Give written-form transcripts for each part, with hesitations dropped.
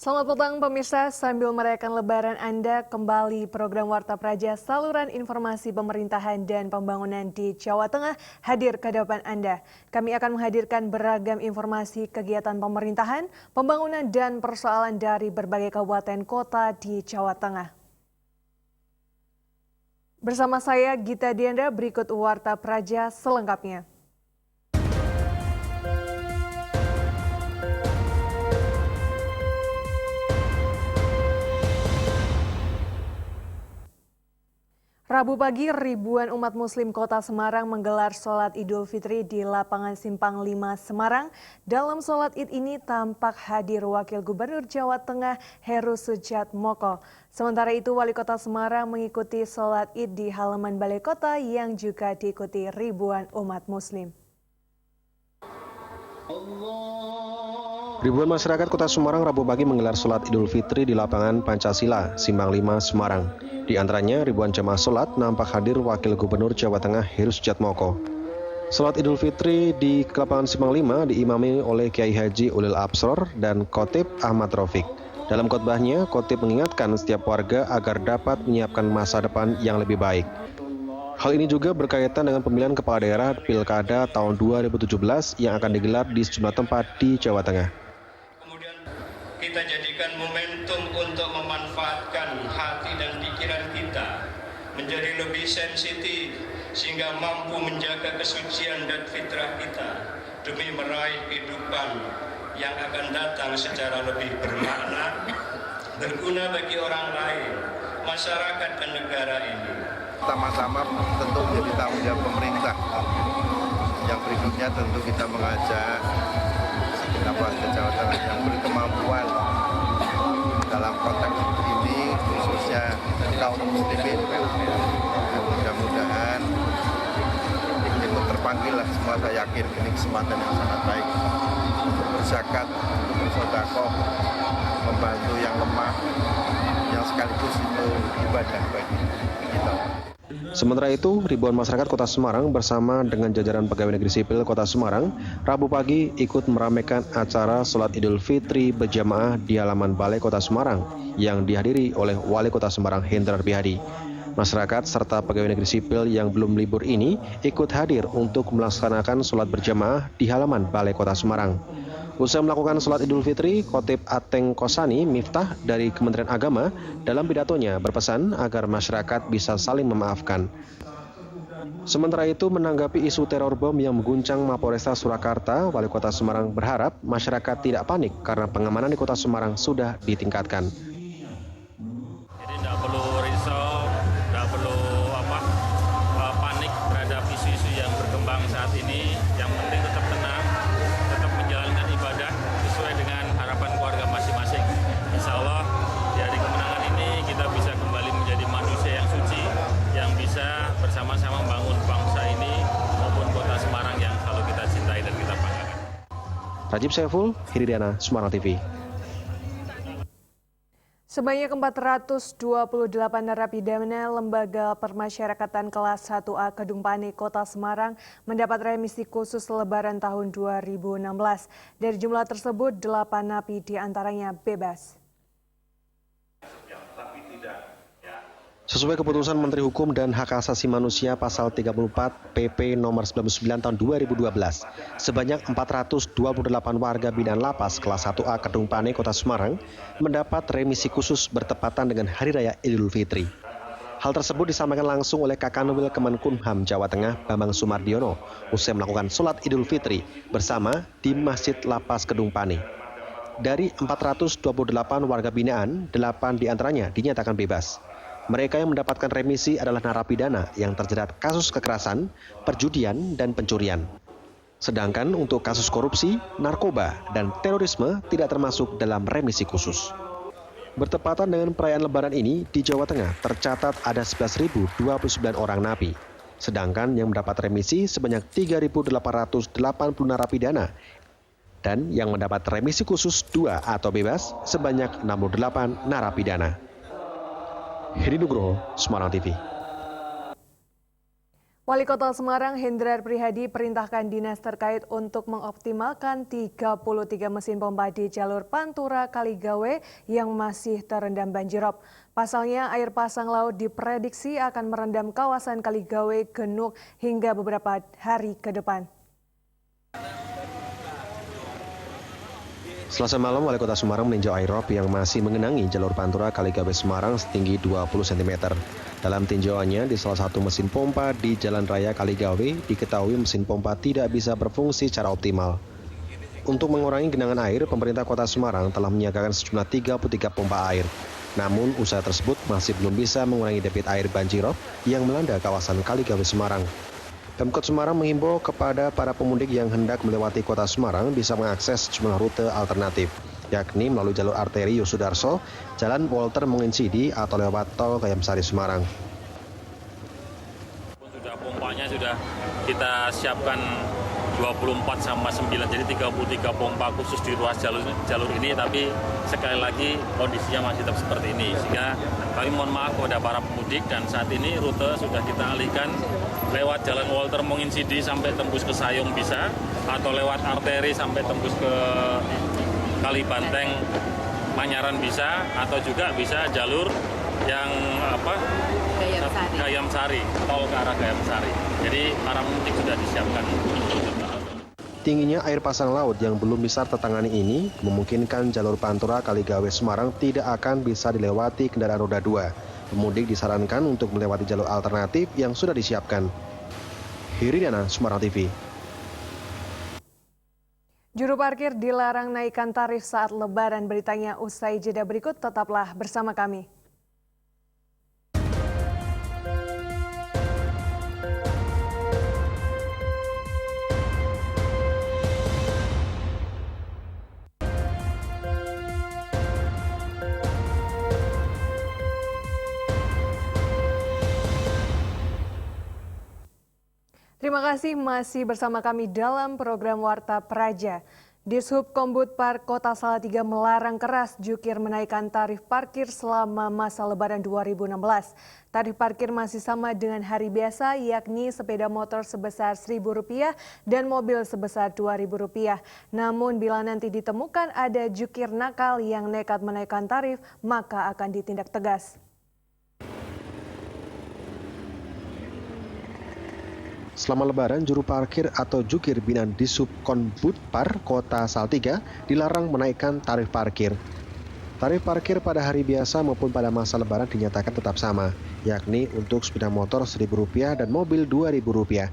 Selamat petang pemirsa, sambil merayakan Lebaran Anda kembali program Warta Praja saluran informasi pemerintahan dan pembangunan di Jawa Tengah hadir ke hadapan Anda. Kami akan menghadirkan beragam informasi kegiatan pemerintahan, pembangunan dan persoalan dari berbagai kabupaten kota di Jawa Tengah. Bersama saya Gita Diandra, berikut Warta Praja selengkapnya. Rabu pagi, ribuan umat muslim kota Semarang menggelar sholat Idul Fitri di lapangan Simpang 5 Semarang. Dalam sholat id ini tampak hadir Wakil Gubernur Jawa Tengah Heru Sudjatmoko. Sementara itu, Wali Kota Semarang mengikuti sholat id di halaman Balai Kota yang juga diikuti ribuan umat muslim. Ribuan masyarakat Kota Semarang Rabu pagi menggelar sholat Idul Fitri di lapangan Pancasila, Simpang 5, Semarang. Di antaranya, ribuan jemaah sholat nampak hadir Wakil Gubernur Jawa Tengah Heru Sudjatmoko. Sholat Idul Fitri di lapangan Simpang 5 diimami oleh Kiai Haji Ulil Absror dan Khotib Ahmad Rafiq. Dalam khotbahnya, Khotib mengingatkan setiap warga agar dapat menyiapkan masa depan yang lebih baik. Hal ini juga berkaitan dengan pemilihan kepala daerah Pilkada tahun 2017 yang akan digelar di sejumlah tempat di Jawa Tengah. Kita jadikan momentum untuk memanfaatkan hati dan pikiran kita menjadi lebih sensitif sehingga mampu menjaga kesucian dan fitrah kita demi meraih kehidupan yang akan datang secara lebih bermakna, berguna bagi orang lain, masyarakat dan negara ini. Pertama-tama tentu menjadi tanggung jawab pemerintah. Yang berikutnya tentu kita mengajak warga Jawa Tengah yang berkemampuan dalam konteks ini, khususnya kaum muslimin. Mudah-mudahan ikut terpanggil lah semua, saya yakin ini kesempatan yang sangat baik untuk berzakat, untuk bersedekah, membantu yang lemah, yang sekaligus itu ibadah bagi kita. Sementara itu, ribuan masyarakat Kota Semarang bersama dengan jajaran Pegawai Negeri Sipil Kota Semarang Rabu pagi ikut meramaikan acara sholat Idul Fitri berjamaah di halaman Balai Kota Semarang yang dihadiri oleh Wali Kota Semarang Hendrar Prihadi. Masyarakat serta Pegawai Negeri Sipil yang belum libur ini ikut hadir untuk melaksanakan sholat berjamaah di halaman Balai Kota Semarang. Usai melakukan sholat Idul Fitri, Khotib Ateng Kosani Miftah dari Kementerian Agama dalam pidatonya berpesan agar masyarakat bisa saling memaafkan. Sementara itu, menanggapi isu teror bom yang mengguncang Mapolresta Surakarta, Wali Kota Semarang berharap masyarakat tidak panik karena pengamanan di Kota Semarang sudah ditingkatkan. Jadi tidak perlu risau, tidak perlu panik terhadap isu-isu yang berkembang saat ini. Yang penting tetap tenang, tetap menjalankan ibadah sesuai dengan harapan keluarga masing-masing. Insya Allah di hari kemenangan ini kita bisa kembali menjadi manusia yang suci, yang bisa bersama-sama membangun bangsa ini maupun kota Semarang yang selalu kita cintai dan kita banggakan. Rajib Saiful, Hiridiana, Semarang TV. Sebanyak 428 narapidana Lembaga Permasyarakatan Kelas 1A Kedung Pane Kota Semarang mendapat remisi khusus Lebaran tahun 2016. Dari jumlah tersebut, 8 napi diantaranya bebas. Sesuai keputusan Menteri Hukum dan Hak Asasi Manusia Pasal 34 PP Nomor 99 Tahun 2012, sebanyak 428 warga binaan lapas kelas 1A Kedung Pane Kota Semarang mendapat remisi khusus bertepatan dengan Hari Raya Idul Fitri. Hal tersebut disampaikan langsung oleh Kakanwil Kemenkumham Jawa Tengah Bambang Sumardiono usai melakukan sholat Idul Fitri bersama di Masjid Lapas Kedung Pane. Dari 428 warga binaan, 8 diantaranya dinyatakan bebas. Mereka yang mendapatkan remisi adalah narapidana yang terjerat kasus kekerasan, perjudian, dan pencurian. Sedangkan untuk kasus korupsi, narkoba, dan terorisme tidak termasuk dalam remisi khusus. Bertepatan dengan perayaan Lebaran ini, di Jawa Tengah tercatat ada 11.029 orang napi. Sedangkan yang mendapat remisi sebanyak 3.880 narapidana. Dan yang mendapat remisi khusus 2 atau bebas sebanyak 68 narapidana. Hedi Nugroho, Semarang TV. Wali Kota Semarang Hendrar Prihadi perintahkan dinas terkait untuk mengoptimalkan 33 mesin pompa di jalur Pantura Kaligawe yang masih terendam banjirop. Pasalnya air pasang laut diprediksi akan merendam kawasan Kaligawe, Genuk hingga beberapa hari ke depan. Selasa malam, Wali Kota Semarang meninjau airop yang masih mengenangi jalur Pantura Kaligawe Semarang setinggi 20 cm. Dalam tinjauannya, di salah satu mesin pompa di Jalan Raya Kaligawe, diketahui mesin pompa tidak bisa berfungsi secara optimal. Untuk mengurangi genangan air, pemerintah Kota Semarang telah menyiagakan sejumlah 33 pompa air. Namun, usaha tersebut masih belum bisa mengurangi debit air banjirop yang melanda kawasan Kaligawe Semarang. Pemkot Semarang menghimbau kepada para pemudik yang hendak melewati Kota Semarang bisa mengakses sejumlah rute alternatif, yakni melalui jalur arteri Yosudarso, Jalan Walter Monginsidi atau lewat tol Gayamsari Semarang. Pompanya sudah kita siapkan 24 sama 9, jadi 33 pompa khusus di ruas jalur ini, tapi sekali lagi kondisinya masih tetap seperti ini. Sehingga kami mohon maaf kepada para pemudik, dan saat ini rute sudah kita alihkan lewat Jalan Walter Monginsidi sampai tembus ke Sayung bisa, atau lewat arteri sampai tembus ke Kalibanteng Manyaran bisa, atau juga bisa jalur yang Gayamsari, tol ke arah Gayamsari. Jadi para pemudik sudah disiapkan. Tingginya air pasang laut yang belum bisa tertangani ini memungkinkan jalur Pantura Kaligawe Semarang tidak akan bisa dilewati kendaraan roda 2. Pemudik disarankan untuk melewati jalur alternatif yang sudah disiapkan. Hiridiana, Semarang TV. Juru parkir dilarang naikkan tarif saat Lebaran. Beritanya usai jeda berikut, tetaplah bersama kami. Terima kasih masih bersama kami dalam program Warta Praja. Dishub Kombutpar Kota Salatiga melarang keras jukir menaikkan tarif parkir selama masa Lebaran 2016. Tarif parkir masih sama dengan hari biasa, yakni sepeda motor sebesar Rp1.000 dan mobil sebesar Rp2.000. Namun bila nanti ditemukan ada jukir nakal yang nekat menaikkan tarif, maka akan ditindak tegas. Selama Lebaran, juru parkir atau jukir binaan Dishub Kombutpar Kota Salatiga dilarang menaikkan tarif parkir. Tarif parkir pada hari biasa maupun pada masa Lebaran dinyatakan tetap sama, yakni untuk sepeda motor Rp1.000 dan mobil Rp2.000.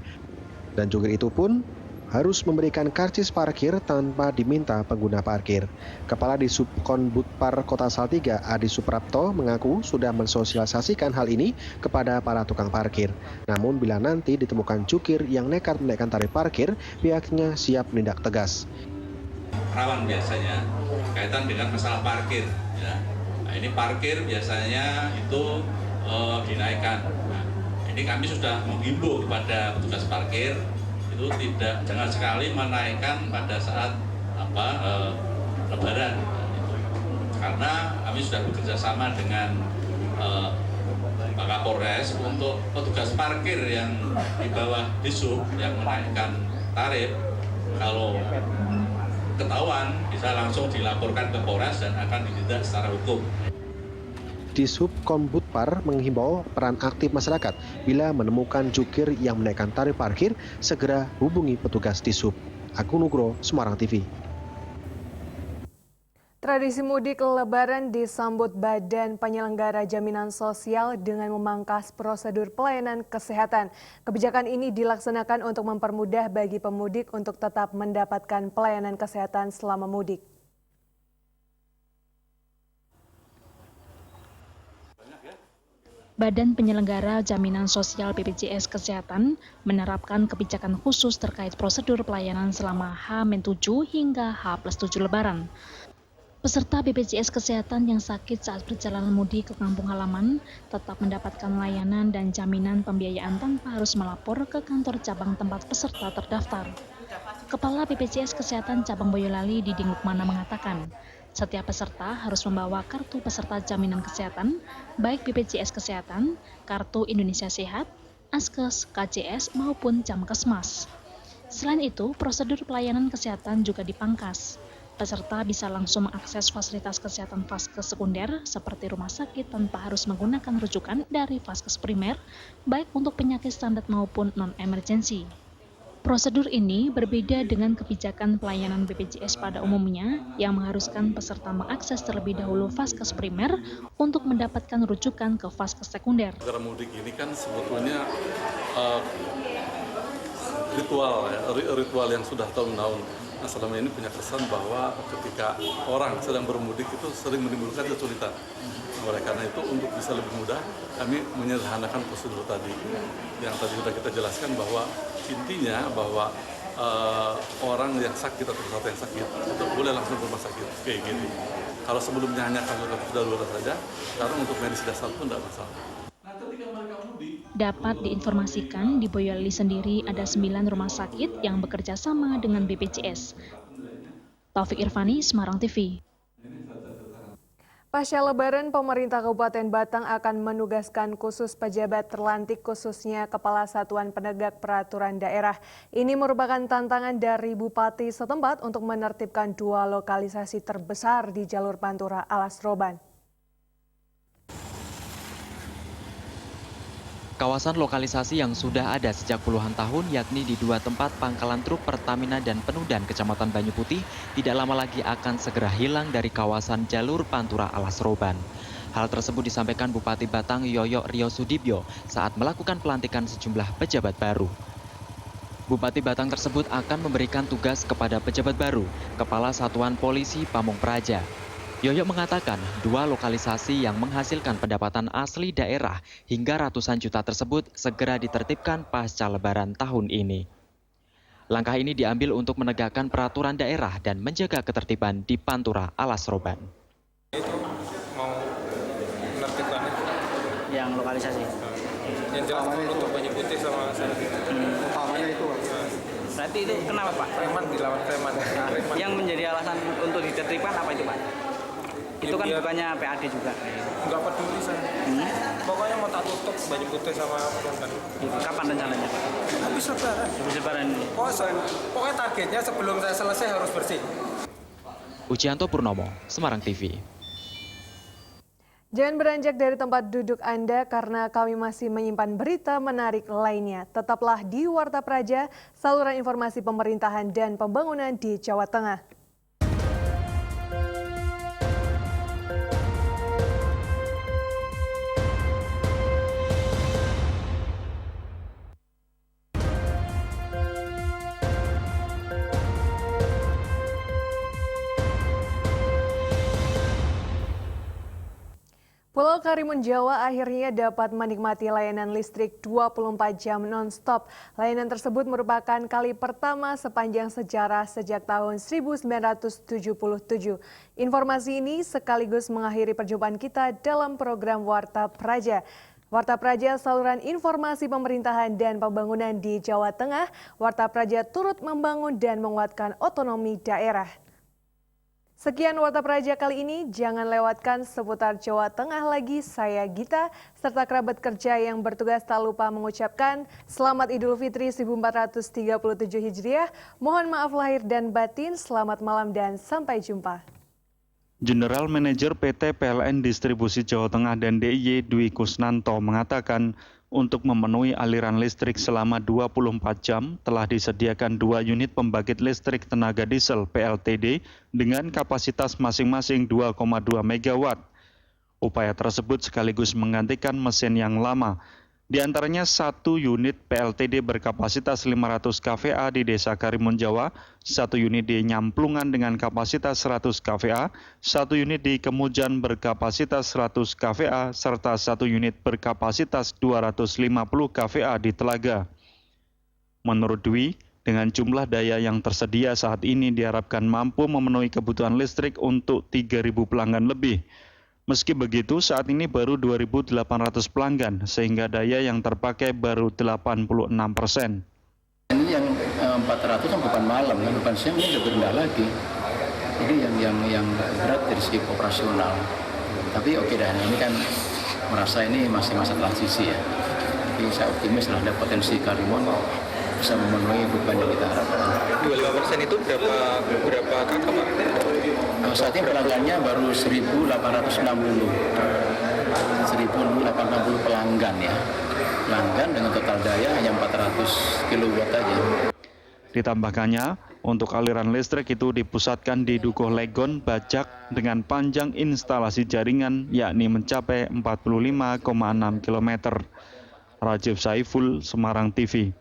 Dan jukir itu pun harus memberikan karcis parkir tanpa diminta pengguna parkir. Kepala Dishub Kombutpar Kota Salatiga, Adi Suprapto, mengaku sudah mensosialisasikan hal ini kepada para tukang parkir. Namun bila nanti ditemukan jukir yang nekat menaikkan tarif parkir, pihaknya siap menindak tegas. Rawan biasanya kaitan dengan masalah parkir. Ya. Nah, ini parkir biasanya itu dinaikkan. Nah, ini kami sudah menghimbau kepada petugas parkir itu jangan sekali menaikkan pada saat Lebaran, karena kami sudah bekerja sama dengan Pak Kapolres untuk petugas parkir yang di bawah Dishub yang menaikkan tarif, kalau ketahuan bisa langsung dilaporkan ke Polres dan akan ditindak secara hukum. Dishub Kombutpar menghimbau peran aktif masyarakat bila menemukan jukir yang menaikkan tarif parkir, segera hubungi petugas Dishub. Agung Nugroho, Semarang TV. Tradisi mudik Lebaran disambut Badan Penyelenggara Jaminan Sosial dengan memangkas prosedur pelayanan kesehatan. Kebijakan ini dilaksanakan untuk mempermudah bagi pemudik untuk tetap mendapatkan pelayanan kesehatan selama mudik. Badan Penyelenggara Jaminan Sosial BPJS Kesehatan menerapkan kebijakan khusus terkait prosedur pelayanan selama H-7 hingga H+7 Lebaran. Peserta BPJS Kesehatan yang sakit saat perjalanan mudik ke kampung halaman tetap mendapatkan layanan dan jaminan pembiayaan tanpa harus melapor ke kantor cabang tempat peserta terdaftar. Kepala BPJS Kesehatan Cabang Boyolali, Diding Lukmana, mengatakan, setiap peserta harus membawa kartu peserta jaminan kesehatan, baik BPJS Kesehatan, Kartu Indonesia Sehat, Askes, KCS, maupun Jamkesmas. Selain itu, prosedur pelayanan kesehatan juga dipangkas. Peserta bisa langsung mengakses fasilitas kesehatan vaskes sekunder seperti rumah sakit tanpa harus menggunakan rujukan dari vaskes primer, baik untuk penyakit standar maupun non-emergensi. Prosedur ini berbeda dengan kebijakan pelayanan BPJS pada umumnya yang mengharuskan peserta mengakses terlebih dahulu vaskes primer untuk mendapatkan rujukan ke vaskes sekunder. Negara mudik ini kan sebetulnya ritual yang sudah tahun-tahun. Nah, selama ini punya kesan bahwa ketika orang sedang bermudik itu sering menimbulkan kesulitan. Oleh karena itu, untuk bisa lebih mudah, kami menyederhanakan prosedur tadi. Yang tadi sudah kita jelaskan bahwa intinya bahwa orang yang sakit atau peserta yang sakit itu boleh langsung ke rumah sakit kayak gini. Kalau sebelumnya hanya kasus darurat saja, sekarang untuk medis dasar pun tidak masalah. Dapat diinformasikan di Boyolali sendiri ada 9 rumah sakit yang bekerja sama dengan BPJS. Taufik Irvani, Semarang TV. Pasca Lebaran, pemerintah Kabupaten Batang akan menugaskan khusus pejabat terlantik khususnya Kepala Satuan Penegak Peraturan Daerah. Ini merupakan tantangan dari Bupati setempat untuk menertibkan 2 lokalisasi terbesar di jalur Pantura Alas Roban. Kawasan lokalisasi yang sudah ada sejak puluhan tahun yakni di 2 tempat pangkalan truk Pertamina dan Penudan Kecamatan Banyu Putih tidak lama lagi akan segera hilang dari kawasan jalur Pantura Alas Roban. Hal tersebut disampaikan Bupati Batang Yoyo Rio Sudibyo saat melakukan pelantikan sejumlah pejabat baru. Bupati Batang tersebut akan memberikan tugas kepada pejabat baru, Kepala Satuan Polisi Pamung Praja. Yoyo mengatakan 2 lokalisasi yang menghasilkan pendapatan asli daerah hingga ratusan juta tersebut segera ditertibkan pasca Lebaran tahun ini. Langkah ini diambil untuk menegakkan peraturan daerah dan menjaga ketertiban di Pantura Alas Roban. Itu mau menertibkan yang lokalisasi. Yang jelas untuk Banyu Putih sama sana. Utamanya itu. Berarti itu kenapa Pak? Preman dilawan preman. Yang menjadi alasan untuk ditertibkan apa itu Pak? Itu kan bukannya PAD juga. Enggak peduli saya. Pokoknya mau tak tutup Banyu Putih sama Penudan. Kapan rencananya Pak? Habis Lebaran. Habis Lebaran ini. Pokoknya targetnya sebelum saya selesai harus bersih. Ucianto Purnomo, Semarang TV. Jangan beranjak dari tempat duduk Anda karena kami masih menyimpan berita menarik lainnya. Tetaplah di Warta Praja, saluran informasi pemerintahan dan pembangunan di Jawa Tengah. Pulau Karimun Jawa akhirnya dapat menikmati layanan listrik 24 jam non-stop. Layanan tersebut merupakan kali pertama sepanjang sejarah sejak tahun 1977. Informasi ini sekaligus mengakhiri perjumpaan kita dalam program Warta Praja. Warta Praja, saluran informasi pemerintahan dan pembangunan di Jawa Tengah. Warta Praja turut membangun dan menguatkan otonomi daerah. Sekian Warta Praja kali ini, jangan lewatkan seputar Jawa Tengah lagi. Saya Gita, serta kerabat kerja yang bertugas tak lupa mengucapkan Selamat Idul Fitri 1437 Hijriah. Mohon maaf lahir dan batin, selamat malam dan sampai jumpa. General Manager PT PLN Distribusi Jawa Tengah dan DIY Dwi Kusnanto mengatakan untuk memenuhi aliran listrik selama 24 jam telah disediakan 2 unit pembangkit listrik tenaga diesel PLTD dengan kapasitas masing-masing 2,2 MW. Upaya tersebut sekaligus menggantikan mesin yang lama. Di antaranya 1 unit PLTD berkapasitas 500 kVA di Desa Karimun Jawa, 1 unit di Nyamplungan dengan kapasitas 100 kVA, 1 unit di Kemujan berkapasitas 100 kVA, serta 1 unit berkapasitas 250 kVA di Telaga. Menurut Dwi, dengan jumlah daya yang tersedia saat ini diharapkan mampu memenuhi kebutuhan listrik untuk 3.000 pelanggan lebih. Meski begitu, saat ini baru 2.800 pelanggan, sehingga daya yang terpakai baru 86%. Ini yang 400 kan bukan malam, kan bukan siang, ini lebih rendah lagi. Jadi yang berat dari segi operasional. Tapi oke dah, ini kan merasa ini masih masa transisi ya. Jadi saya optimis lah ada potensi Karimun bisa memenuhi beban yang kita harapkan. 25% itu berapa kakak Pak? Saat ini pelanggannya baru 1.860 pelanggan ya. Pelanggan dengan total daya hanya 400 kW aja. Ditambahkannya, untuk aliran listrik itu dipusatkan di Dukuh Legon, Bajak dengan panjang instalasi jaringan yakni mencapai 45,6 km. Rajib Saiful, Semarang TV.